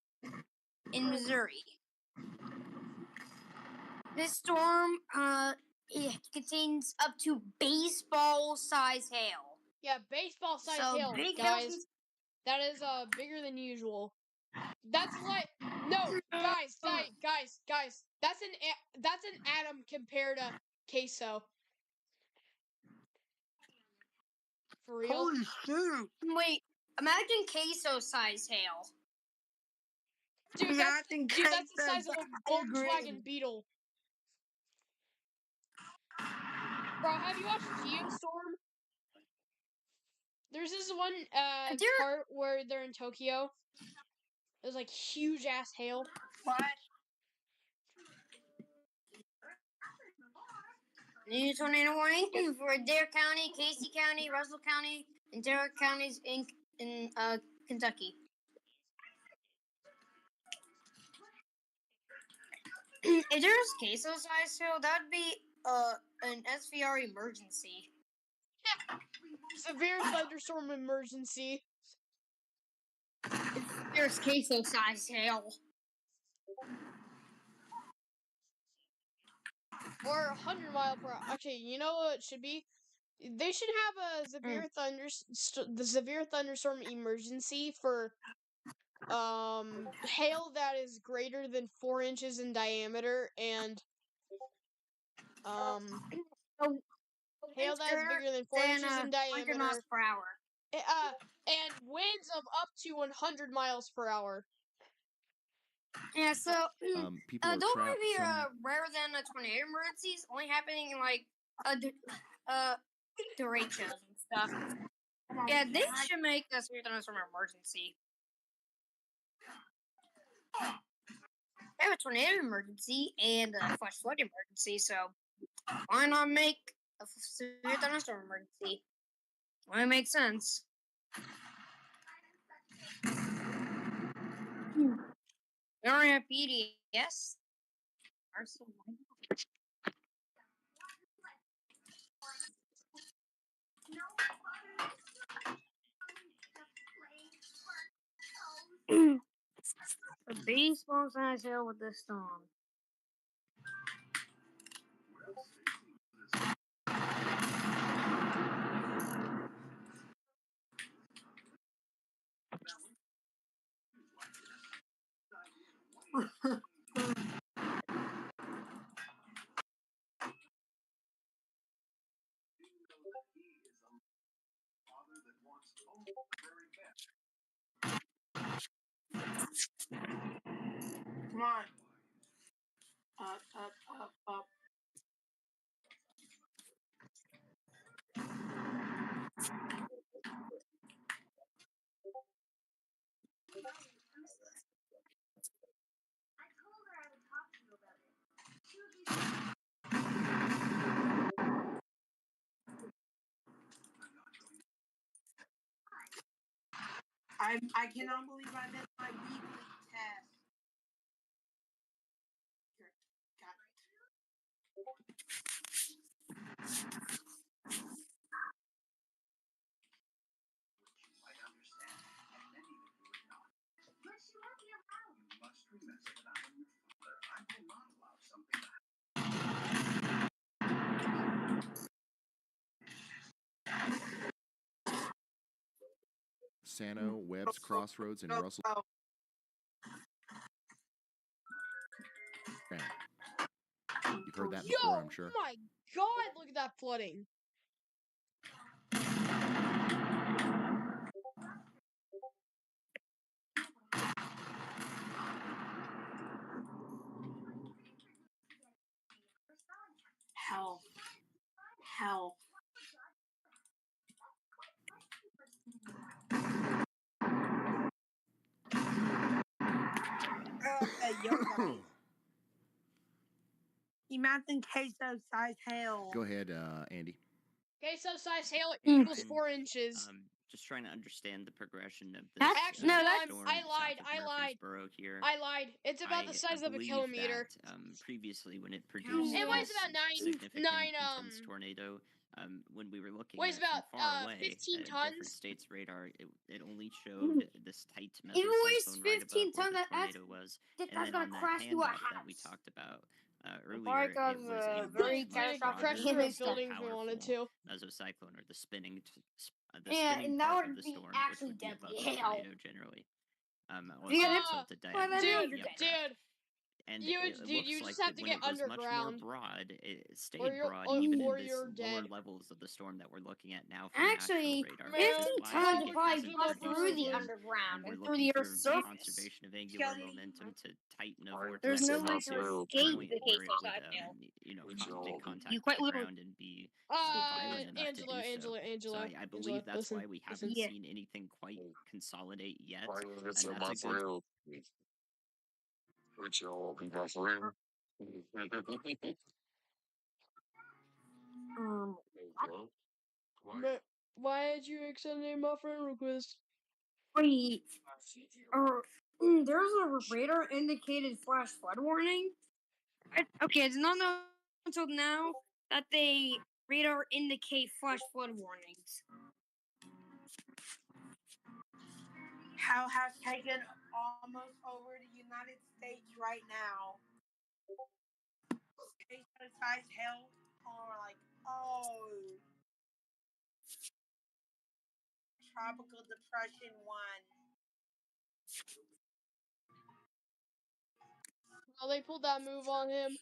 in Missouri. This storm it contains up to baseball-size hail. Yeah, baseball size So hail, big guys. hail. That is bigger than usual. That's like no, guys. That's an atom compared to queso. For real? Holy shoot! Wait, imagine queso-size hail. Dude, Yeah, I think that's the size queso, of a I agree. Volkswagen Beetle. Bro, have you watched Geostorm? There's this one part where they're in Tokyo. There's like huge ass hail. What? New tornado warning for Adair County, Casey County, Russell County, and Tarrant counties in Kentucky. If there's queso size hail, that'd be an SVR emergency. Severe thunderstorm emergency. There's queso size hail. Or 100 mile per hour. Actually, you know what it should be? They should have a severe thunderstorm emergency for hail that is greater than 4 inches in diameter and hail that is bigger than 4 inches in 100 miles diameter. per hour. And winds of up to 100 miles per hour. Yeah, so people are don't trapped. be rarer than tornado emergencies only happening in like derechos and stuff. Yeah, they should make this severe thunderstorm emergency. We have a tornado emergency and a flash flood emergency, so why not make a severe thunderstorm emergency? Why it makes sense. We don't have PDS. A baseball size hill with this storm. Come on. Up. I cannot believe I missed my weekly test. Got Sano, Webb's Crossroads, and Russell. You've heard that before, I'm sure. Oh my god, look at that flooding. Hell. Yo, guys. Imagine queso-sized hail. Go ahead, Andy. Queso-sized hail Mm. equals 4 inches. Just trying to understand the progression of this That's- Actually, no, that's- storm I lied. south of Murfreesboro here. I lied. It's about the size of a believe kilometer. That, previously, when it produced It weighs this about significant nine, intense tornado, when we were looking weighs at it from about, far away, 15 different tons. states' radar, it only showed this tight It weighs mesocyclone right 15 above where tons. the That's tornado was, that's and then gonna on that crash through a handoff that we house. talked about Probably earlier, it cause was a very much, much catastrophic crash broader, through a damage. building if we wanted powerful to. mesocyclone, or the spinning, the Yeah, spinning and that part would of the be storm, which actually would be above deadly. the Hail. tornado generally. Also Yeah, tilted well, that diagonally is the updraft. Dude, And you it looks you like just have that to when get it was much more underground. broad, it stayed Or you're- broad or- even or in this you're lower dead. levels of the storm that we're looking at now from Actually, national radar, Man, which is 15 why tons it would probably hasn't bust produced through the again. underground And we're and through looking the for Earth's surface. conservation of angular momentum to tighten a vortex There's no way to to a escape point the where it would, queso-sized hail. make contact You with quite the literally. ground and be violent enough to do so. So I believe that's why we haven't Yeah. seen anything quite consolidate yet, Why and is it that's a good. But why did you extend my friend request? Wait, there's a radar indicated flash flood warning. Okay, it's not known until now that they radar indicate flash flood warnings. How has taken almost over the United States right now. Queso-sized hail, or like, tropical depression 1. Well, they pulled that move on him.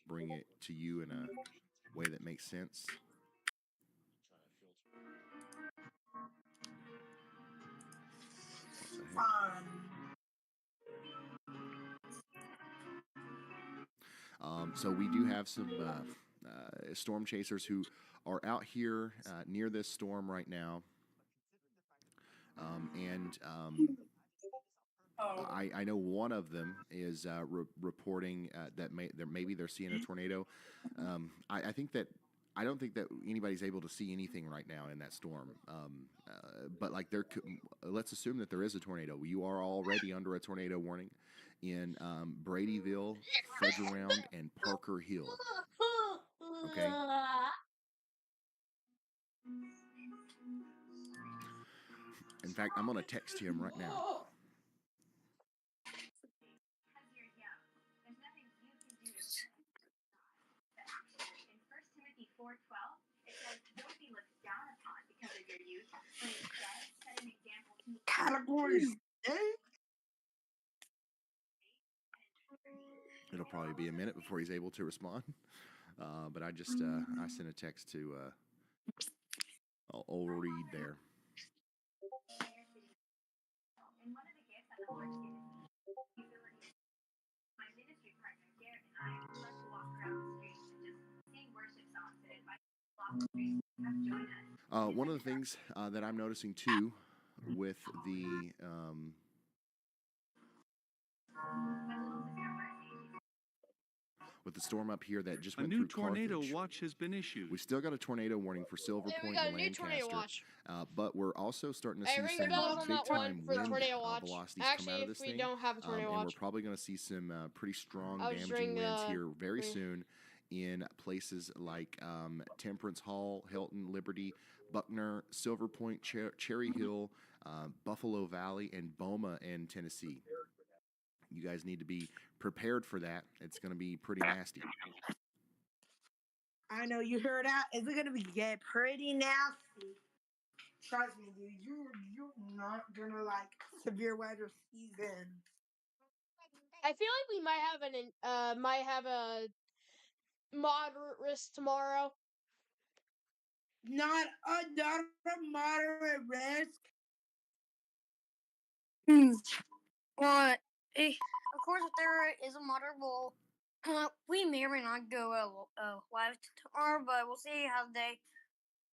Bring it to you in a way that makes sense. What the heck? So we do have some storm chasers who are out here near this storm right now, and I know one of them is reporting that maybe they're seeing a tornado. I think that I don't think that anybody's able to see anything right now in that storm. But like let's assume that there is a tornado. You are already under a tornado warning in Bradyville, Fudge Around, and Parker Hill. Okay. In fact, I'm gonna text him right now. Category 6? It'll probably be a minute before he's able to respond. But I just I sent a text to old Reed there. One of the things that I'm noticing too with the storm up here that just went through tornado Carthage. watch has been issued. We still got a tornado warning for Silver Hey, we Point got and a new tornado Lancaster, watch. but we're also starting to Hey, see ring some the bells on big that one time for the wind tornado watch. velocities come out Actually, of this if we thing. don't have a tornado And we're watch, probably going to see some pretty strong I'll just damaging ring winds the here very ring. soon in places like Temperance Hall, Hilton, Liberty, Buckner, Silver Point, Cherry Hill, Buffalo Valley, and Boma in Tennessee. You guys need to be prepared for that. It's going to be pretty nasty. I know you heard that. It's gonna get pretty nasty. Trust me, dude. You're not gonna like severe weather season. I feel like we might have a moderate risk tomorrow. Not a moderate risk. But of course, if there is a moderate We may or may not go live tomorrow, but we'll see how the day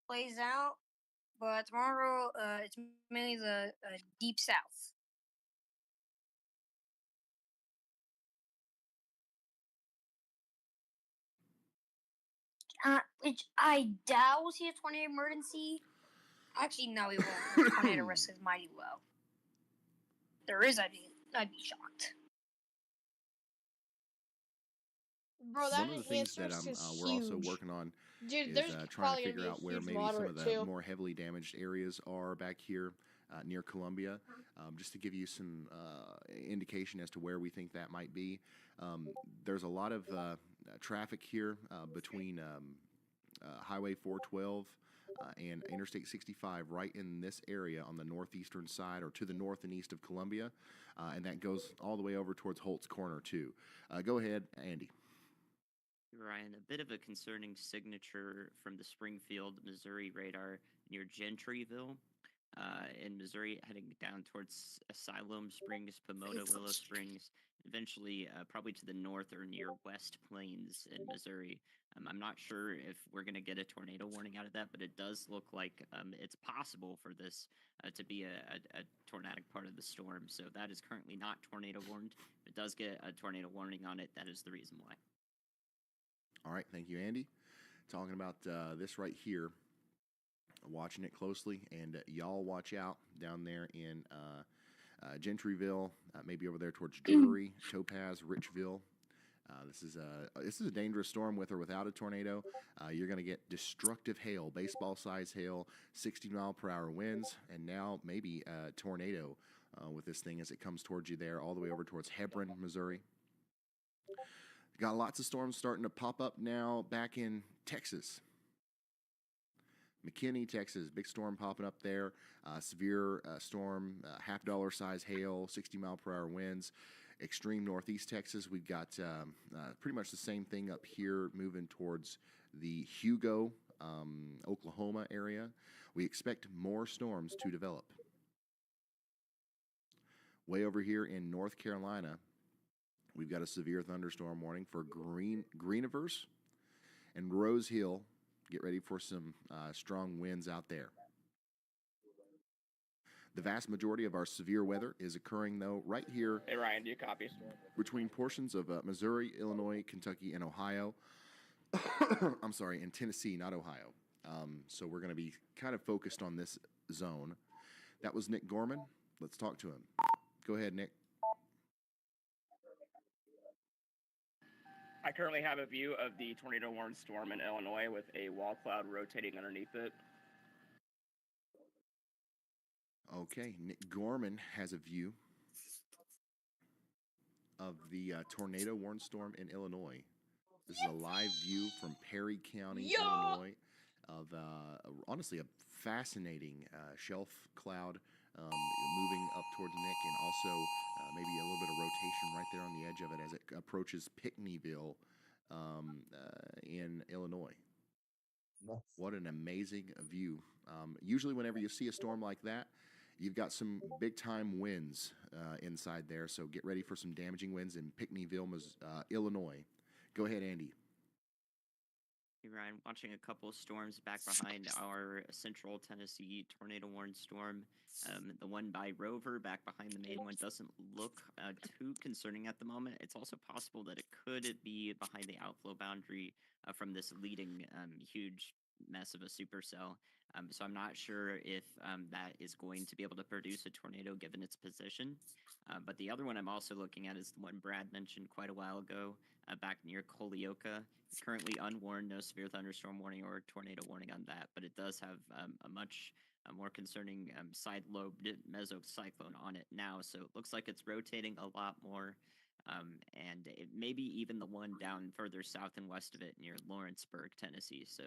plays out. But tomorrow, it's mainly the deep south. Which I doubt we'll see a tornado emergency. Actually, no, we won't. The tornado risk is mighty low. If there is, I'd be shocked. Bro, that One of the things that answer is we're also huge. working on Dude, is there's trying to probably gonna figure be a out where huge maybe some of moderate the too. more heavily damaged areas are back here near Columbia, just to give you some indication as to where we think that might be. There's a lot of traffic here between Highway 412 and Interstate 65 right in this area on the northeastern side or to the north and east of Columbia, and that goes all the way over towards Holt's Corner too. Go ahead, Andy. Ryan, a bit of a concerning signature from the Springfield, Missouri radar near Gentryville in Missouri, heading down towards Asylum Springs, Pomona, Willow Springs, eventually probably to the north or near West Plains in Missouri. I'm not sure if we're going to get a tornado warning out of that, but it does look like it's possible for this to be a tornadic part of the storm. So that is currently not tornado warned. If it does get a tornado warning on it, that is the reason why. All right, thank you, Andy. Talking about this right here, watching it closely, and y'all watch out down there in Gentryville, maybe over there towards Drury, Topaz, Richville. This is a dangerous storm with or without a tornado. You're going to get destructive hail, baseball-size hail, 60-mile-per-hour winds, and now maybe a tornado with this thing as it comes towards you there, all the way over towards Hebron, Missouri. Got lots of storms starting to pop up now back in Texas. McKinney, Texas, big storm popping up there. Severe storm, $50 size hail, 60-mile-per-hour winds. Extreme northeast Texas, we've got pretty much the same thing up here moving towards the Hugo, Oklahoma area. We expect more storms to develop. Way over here in North Carolina, we've got a severe thunderstorm warning for Greeniverse and Rose Hill. Get ready for some strong winds out there. The vast majority of our severe weather is occurring, though, right here. Hey, Ryan, do you copy? Between portions of Missouri, Illinois, Kentucky, and Ohio. I'm sorry, in Tennessee, not Ohio. So we're going to be kind of focused on this zone. That was Nick Gorman. Let's talk to him. Go ahead, Nick. I currently have a view of the tornado warned storm in Illinois with a wall cloud rotating underneath it. Okay, Nick Gorman has a view of the tornado warned storm in Illinois. This is a live view from Perry County, Illinois, of honestly a fascinating shelf cloud moving up towards Nick, and also maybe a little bit of rotation right there on the edge of it as it approaches Pinckneyville in Illinois. What an amazing view. Usually whenever you see a storm like that, you've got some big-time winds inside there, so get ready for some damaging winds in Pinckneyville, Illinois. Go ahead, Andy. Hey, Ryan, watching a couple of storms back behind our central Tennessee tornado warned storm. The one by Rover back behind the main one doesn't look too concerning at the moment. It's also possible that it could be behind the outflow boundary from this leading huge mess of a supercell. So I'm not sure if that is going to be able to produce a tornado given its position. But the other one I'm also looking at is the one Brad mentioned quite a while ago, back near Colioca. It's currently unwarned, no severe thunderstorm warning or tornado warning on that, but it does have a much more concerning side-lobed mesocyclone on it now. So it looks like it's rotating a lot more. And maybe even the one down further south and west of it near Lawrenceburg, Tennessee. So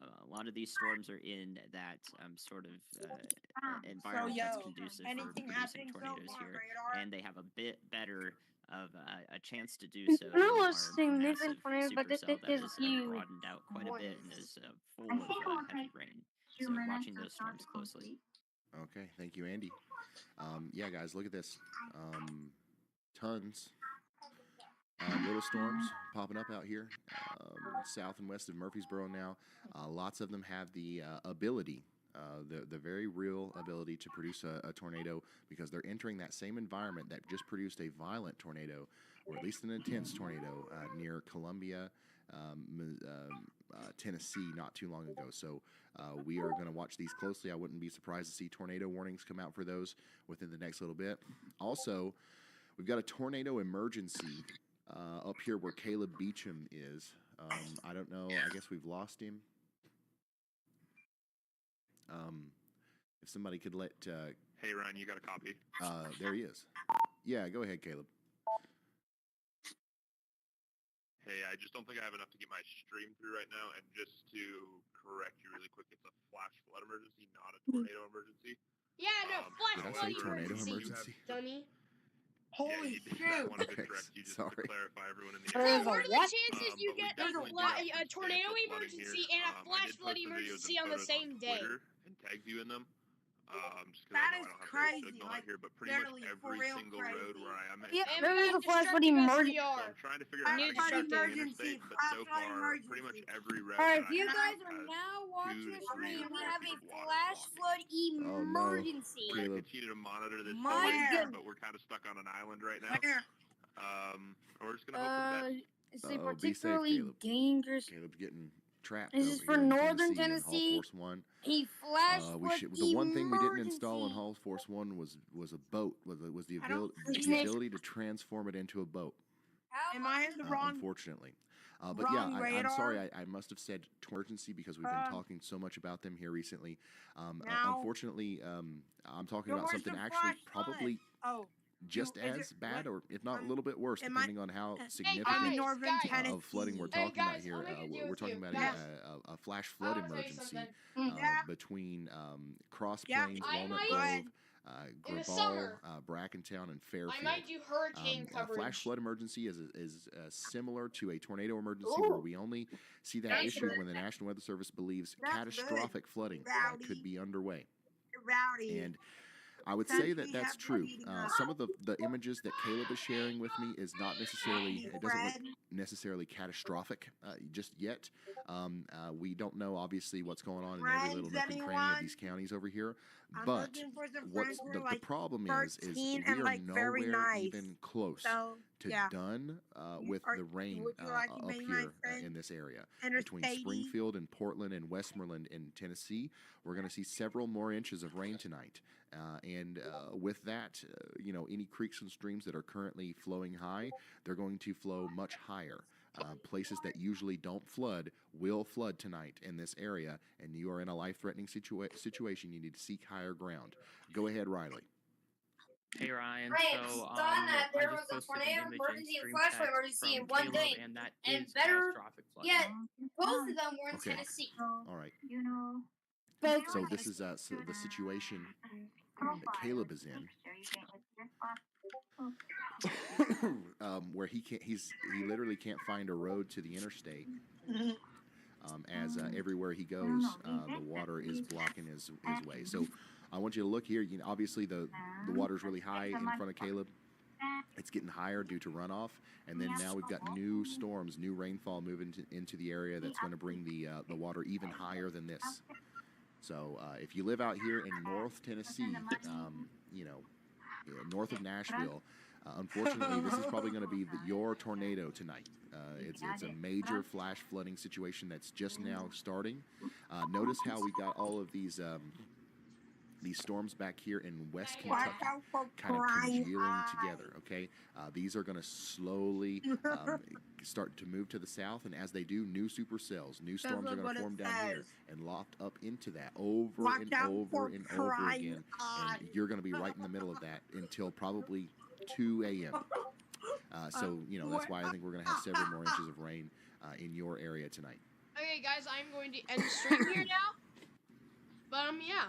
a lot of these storms are in that sort of environment that's conducive for producing tornadoes here, and they have a bit better of a chance to do so. No, Our a significant tornado, but supercell that is is huge. broadened out quite a bit and is full of heavy rain. So watching those storms closely. Okay, thank you, Andy. Yeah, guys, look at this. Tons Little storms popping up out here, south and west of Murfreesboro now. Lots of them have the ability, the very real ability to produce a tornado because they're entering that same environment that just produced a violent tornado, or at least an intense tornado, near Columbia, Tennessee, not too long ago. So we are going to watch these closely. I wouldn't be surprised to see tornado warnings come out for those within the next little bit. Also, we've got a tornado emergency up here where Caleb Beecham is. I don't know. I guess we've lost him. If somebody could let... hey, Ryan, you got a copy? There he is. Yeah, go ahead, Caleb. Hey, I just don't think I have enough to get my stream through right now, and just to correct you really quick, it's a flash flood emergency, not a tornado emergency. Yeah, no, flash Did I flood say tornado emergency, dummy. Holy I shoot! wanted to correct you just to clarify everyone in the So area. what are the chances you But we get definitely do have a tornado substantial flooding emergency here. and a I flash did flood post some videos emergency and on the photos same day? Twitter and tagged you in them. Just because That I know is I don't have crazy, great signal like, out here, but pretty much literally, for every real single road crazy. where I am at. Yep, And there we is got a flash flood destructive emergency. So SDR. I'm trying to figure out how New to get back to the destructive. interstate, but so far, pretty much every road Alright, that if you I guys have are has now 2 watching to the 3 stream, we feet have a of water flash blocking. flood Oh, no. emergency. I Caleb. continue to monitor this My situation, goodness. but we're kind of stuck on an island right now. Where? We're just gonna hope for the best. It's a Oh, be safe, particularly Caleb. dangerous. Caleb's getting trapped This over is for here in northern Tennessee in Hall Tennessee. Force 1. A flash flood The one thing we didn't install in emergency. Hall Force 1 was a boat, was the I don't ability to transform it into a boat. Am I in the wrong? Unfortunately. But yeah, wrong I'm sorry, radar? I must have said emergency because we've been talking so much about them here recently. Now? Unfortunately, I'm talking But about where's something the actually flash flood? probably Oh, just is as it- bad, what- or if not a little bit worse, am I- depending on how Hey, significant I'm in guys, Northern guys. Tennessee. of flooding we're Hey, talking about guys, here. I'm gonna do We're with talking you. about Guys. a flash flood I'll tell you emergency something. Yeah. between Cross Yeah. Plains, I Walnut might- Grove, in the Graball, summer, Brackentown, and I Fairfield. might do hurricane A coverage. flash flood emergency is similar to a tornado emergency, where we only see that That's issued good. when the National Weather Service believes That's catastrophic flooding Rowdy. could be underway. Rowdy. And I would Since say that we that's have true. blood eating us. Some of the images that Caleb is sharing with me is not necessarily, it doesn't look necessarily catastrophic just yet. We don't know, obviously, what's going on in every little Friends, nook and cranny of anyone? these counties over here. I'm But looking for some what's friends who are the like problem is 13 we and are like very nowhere nice. even close So to yeah. done with the rain would you like to up be my here friend? in this area. Between Interstate-y? Springfield and Portland and Westmoreland in Tennessee, we're going to see several more inches of rain tonight. And with that, any creeks and streams that are currently flowing high, they're going to flow much higher. Places that usually don't flood will flood tonight in this area, and you are in a life-threatening situation. You need to seek higher ground. Go ahead, Riley. Hey Ryan, I so saw that I there just was a posted an tornado image emergency in and stream flash flood text emergency from in one Caleb, day. and that And is better catastrophic flooding. yet, both of them were in Okay. Tennessee. All right. Both So this is the situation that Caleb is in, where he literally can't find a road to the interstate. As everywhere he goes, the water is blocking his way. So I want you to look here. Obviously the water's really high in front of Caleb. It's getting higher due to runoff, and then now we've got new storms, new rainfall moving into the area that's going to bring the water even higher than this. So if you live out here in North Tennessee, north of Nashville, unfortunately, this is probably going to be your tornado tonight. It's a major flash flooding situation that's just now starting. Notice how we got all of these storms back here in West Kentucky kind of congealing together, okay? These are going to slowly start to move to the south, and as they do, new supercells, new storms are going to form down here and locked up into that over and over and over again, and you're going to be right in the middle of that until probably 2 a.m. So, that's why I think we're going to have several more inches of rain in your area tonight. Okay, guys, I'm going to end the stream here now. But, yeah.